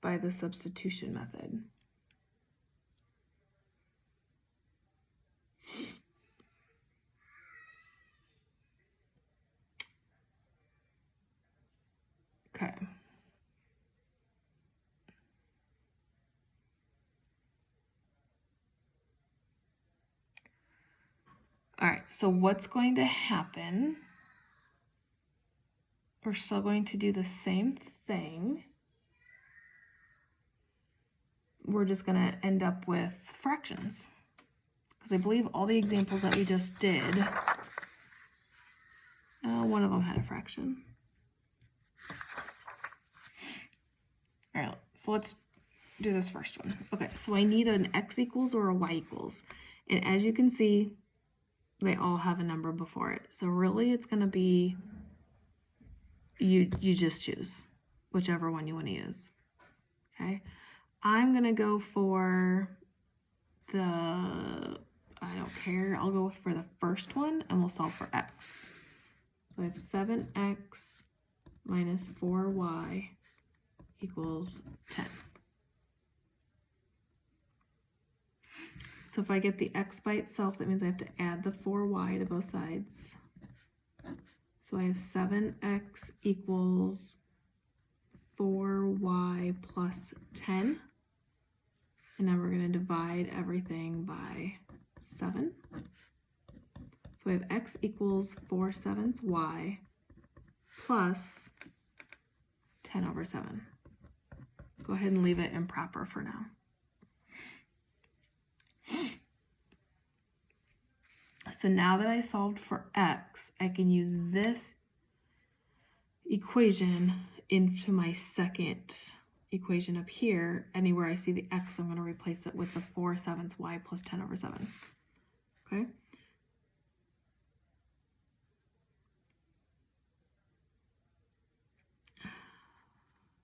by the substitution method. Okay. All right, so what's going to happen? We're still going to do the same thing. We're just going to end up with fractions. Because I believe all the examples that we just did, one of them had a fraction. All right, so let's do this first one. Okay, so I need an x equals or a y equals. And as you can see, they all have a number before it. So really it's going to be, you just choose whichever one you want to use. Okay, I'm going to go for the, I don't care, I'll go for the first one and we'll solve for x. So I have 7x minus 4y equals 10. So if I get the x by itself, that means I have to add the 4y to both sides. So I have 7x equals 4y plus 10. And now we're going to divide everything by 7. So we have x equals 4/7 y plus 10 over 7. Go ahead and leave it improper for now. So now that I solved for x, I can use this equation into my second equation up here. Anywhere I see the x, I'm going to replace it with the 4/7 y plus 10 over 7. Okay?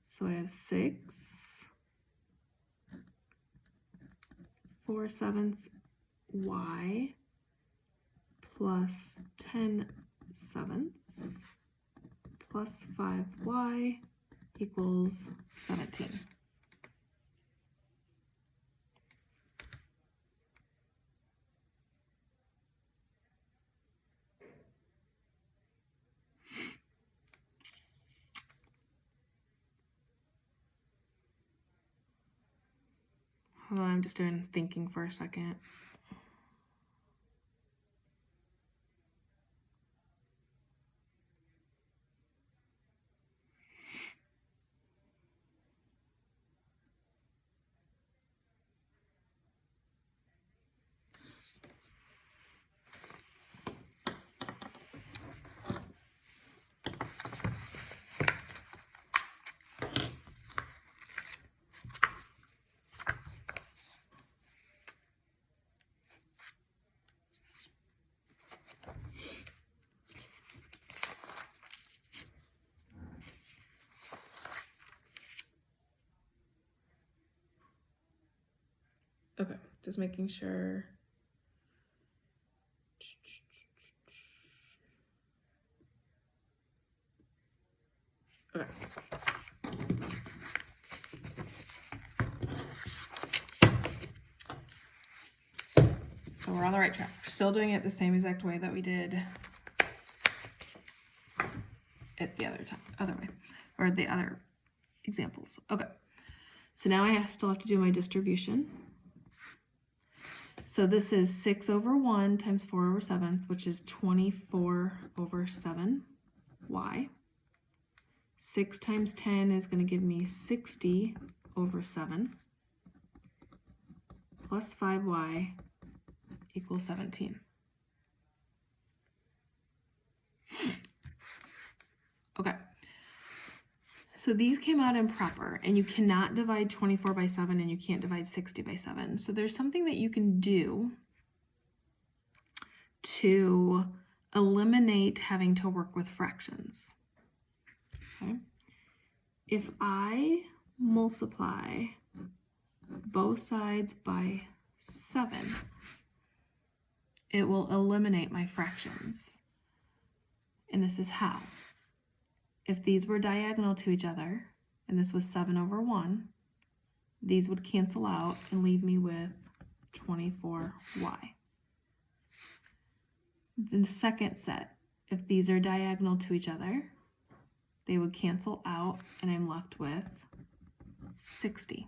So I have 6 4/7 y plus 10/7 plus 5y equals 17. Hold on, I'm just doing thinking for a second. Okay, just making sure. Okay. So we're on the right track. We're still doing it the same exact way that we did it the other way, or the other examples. Okay. So now I still have to do my distribution. So this is 6 over 1 times 4 over 7, which is 24 over 7y. 6 times 10 is going to give me 60 over 7 plus 5y equals 17. Okay. So these came out improper, and you cannot divide 24 by 7 and you can't divide 60 by 7. So there's something that you can do to eliminate having to work with fractions. Okay. If I multiply both sides by 7, it will eliminate my fractions. And this is how. If these were diagonal to each other, and this was 7 over 1, these would cancel out and leave me with 24y. Then the second set, if these are diagonal to each other, they would cancel out and I'm left with 60.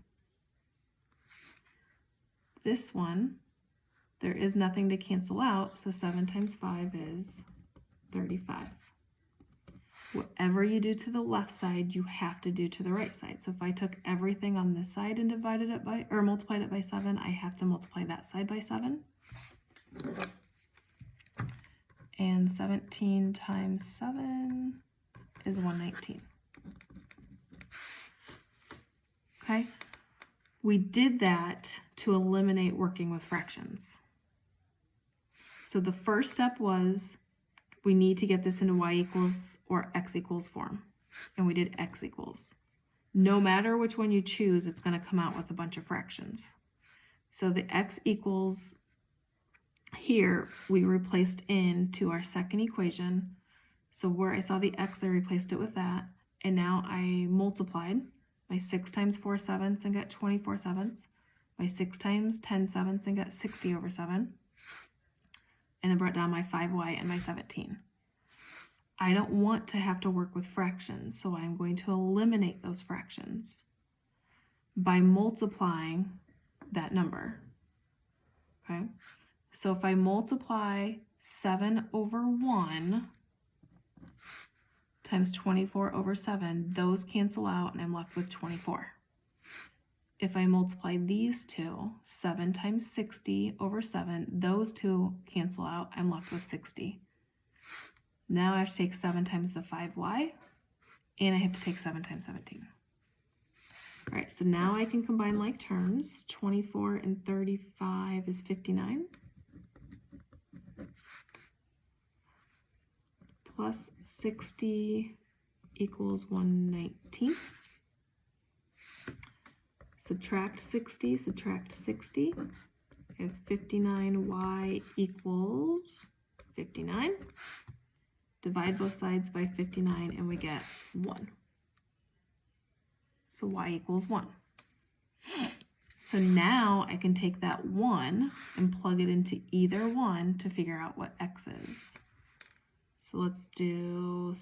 This one, there is nothing to cancel out, so 7 times 5 is 35. Whatever you do to the left side, you have to do to the right side. So if I took everything on this side and divided it by, or multiplied it by 7, I have to multiply that side by 7. And 17 times 7 is 119. Okay? We did that to eliminate working with fractions. So the first step was we need to get this into y equals or x equals form. And we did x equals. No matter which one you choose, it's going to come out with a bunch of fractions. So the x equals here, we replaced into our second equation. So where I saw the x, I replaced it with that. And now I multiplied by 6 times 4 sevenths and got 24 sevenths. By 6 times 10 sevenths and got 60 over 7. And then brought down my 5y and my 17. I don't want to have to work with fractions, so I'm going to eliminate those fractions by multiplying that number. Okay? So if I multiply 7 over 1 times 24 over 7, those cancel out and I'm left with 24. If I multiply these two, 7 times 60 over 7, those two cancel out, I'm left with 60. Now I have to take 7 times the 5y, and I have to take 7 times 17. All right, so now I can combine like terms. 24 and 35 is 59. Plus 60 equals 119. Subtract 60, subtract 60. I have 59y equals 59. Divide both sides by 59 and we get 1. So y equals 1. So now I can take that 1 and plug it into either one to figure out what x is. So let's do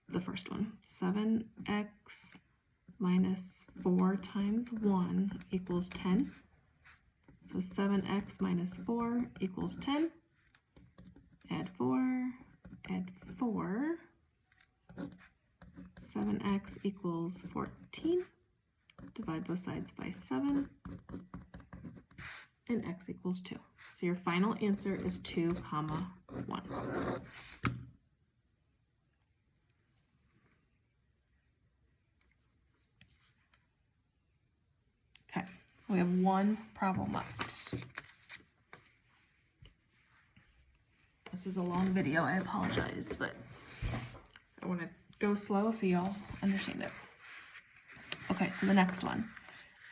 the first one. 7x minus 4 times 1 equals 10. So 7x minus 4 equals 10. Add 4, add 4. 7x equals 14. Divide both sides by 7. And x equals 2. So your final answer is 2, 1. Okay, we have one problem left. This is a long video, I apologize, but I want to go slow so y'all understand it. Okay, so the next one.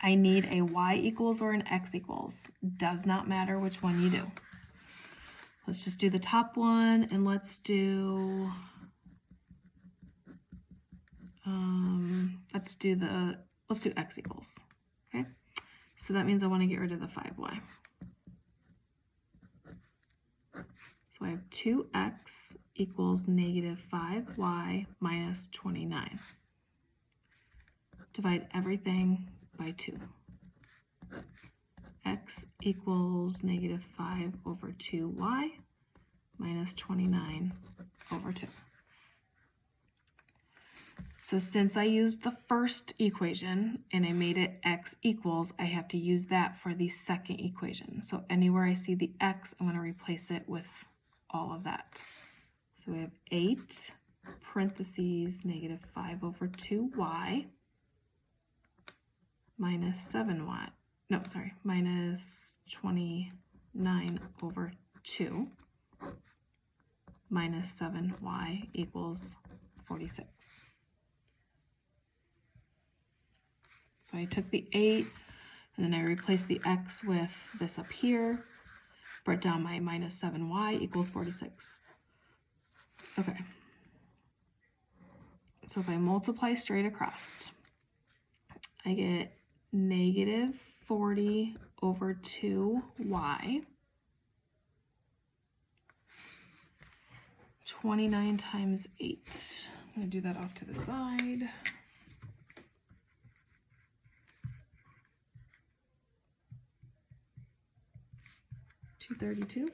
I need a y equals or an x equals. Does not matter which one you do. Let's just do the top one and let's do x equals. Okay, so that means I want to get rid of the 5y. So I have 2x equals negative 5y minus 29. Divide everything by 2. X equals negative 5 over 2y minus 29 over 2. So since I used the first equation and I made it x equals, I have to use that for the second equation. So anywhere I see the x, I'm going to replace it with all of that. So we have 8 parentheses negative 5 over 2y minus 7y. No, sorry, minus 29 over 2 minus 7y equals 46. So I took the 8 and then I replaced the x with this up here, brought down my minus 7y equals 46. Okay. So if I multiply straight across, I get negative 40 over 2y. 29 times 8. I'm going to do that off to the side. $232.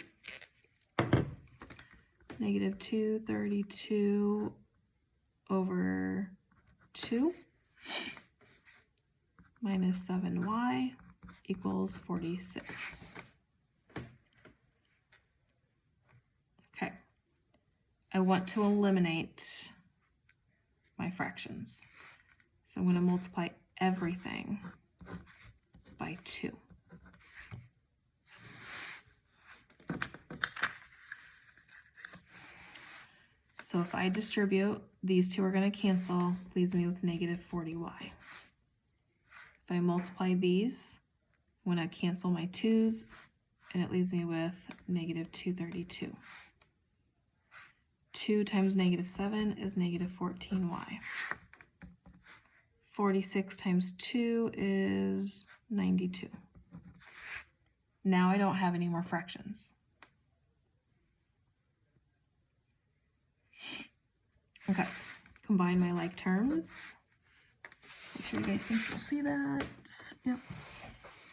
Negative 232 over 2 minus 7y equals 46. Okay. I want to eliminate my fractions. So I'm going to multiply everything by 2. So if I distribute, these two are going to cancel, leaves me with negative 40y. If I multiply these, I'm going to cancel my 2's, and it leaves me with negative 232. 2 times negative 7 is negative 14y. 46 times 2 is 92. Now I don't have any more fractions. Okay, combine my like terms. Make sure you guys can still see that. Yep.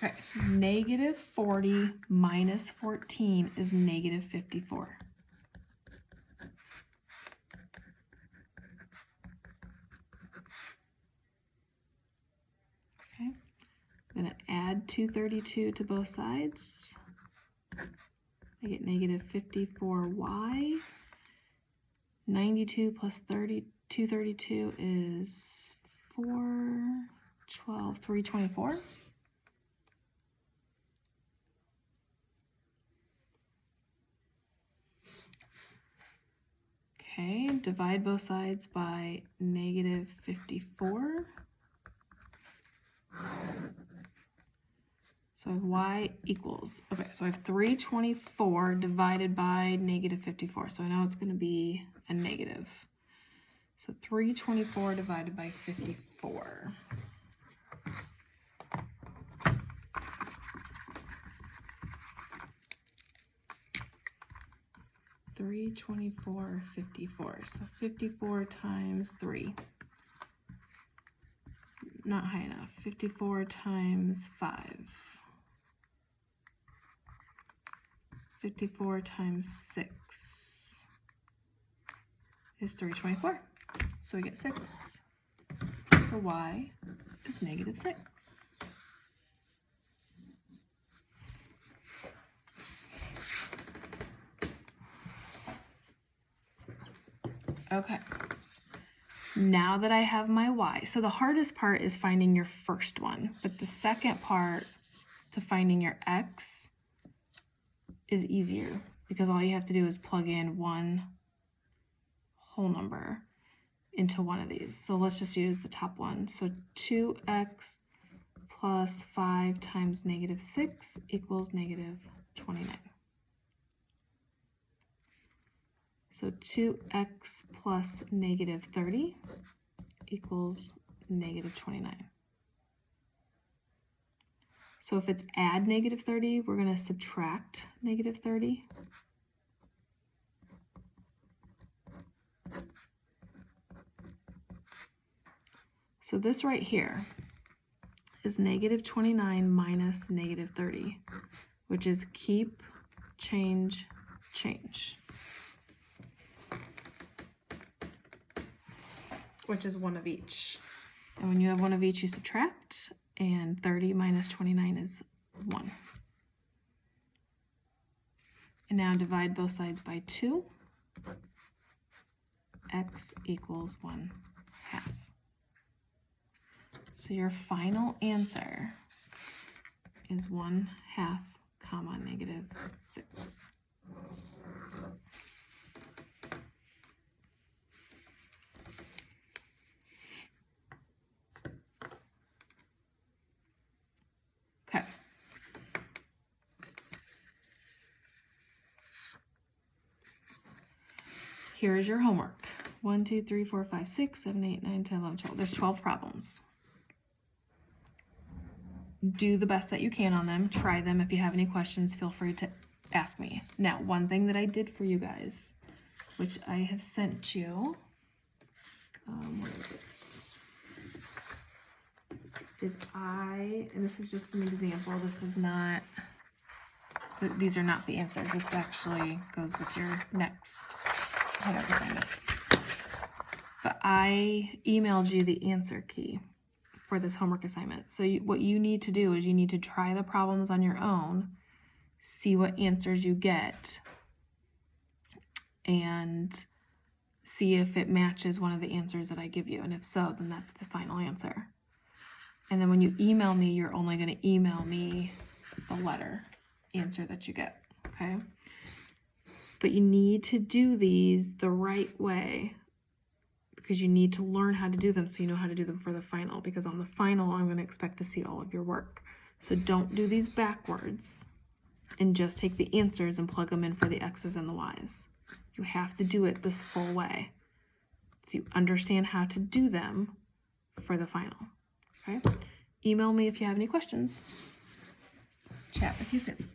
Okay, negative 40 minus 14 is negative 54. Okay, I'm going to add 232 to both sides. I get negative 54y. 92 plus 232 is 412, 324. Okay, divide both sides by negative 54. So I have y equals, okay, so I have 324 divided by negative 54. So I know it's going to be a negative. So 324 divided by 54. $324.54. So 54 times 3. Not high enough. 54 times 5. 54 times 6 is 324. So we get 6. So y is negative 6. Okay. Now that I have my y, so the hardest part is finding your first one, but the second part to finding your x is easier because all you have to do is plug in one whole number into one of these. So let's just use the top one. So 2x plus 5 times negative 6 equals negative 29. So 2x plus negative 30 equals negative 29. So if it's add negative 30, we're going to subtract negative 30. So this right here is negative 29 minus negative 30, which is keep, change, change. Which is one of each. And when you have one of each, you subtract, and 30 minus 29 is 1. And now divide both sides by 2. X equals 1/2. So your final answer is 1/2, comma, negative 6. Okay. Here is your homework. 1, 2, 3, 4, 5, 6, 7, 8, 9, 10, 11, 12. There's 12 problems. do the best that you can on them. Try them. If you have any questions, feel free to ask me. Now, one thing that I did for you guys, which I have sent you, where is it? And this is just an example. This is not, these are not the answers. This actually goes with your next homework assignment. But I emailed you the answer key for this homework assignment. So what you need to do is you need to try the problems on your own, see what answers you get, and see if it matches one of the answers that I give you. And if so, then that's the final answer. And then when you email me, you're only going to email me the letter answer that you get, okay? But you need to do these the right way, because you need to learn how to do them so you know how to do them for the final, because on the final, I'm going to expect to see all of your work. So don't do these backwards and just take the answers and plug them in for the X's and the Y's. You have to do it this full way so you understand how to do them for the final, okay? Email me if you have any questions. Chat with you soon.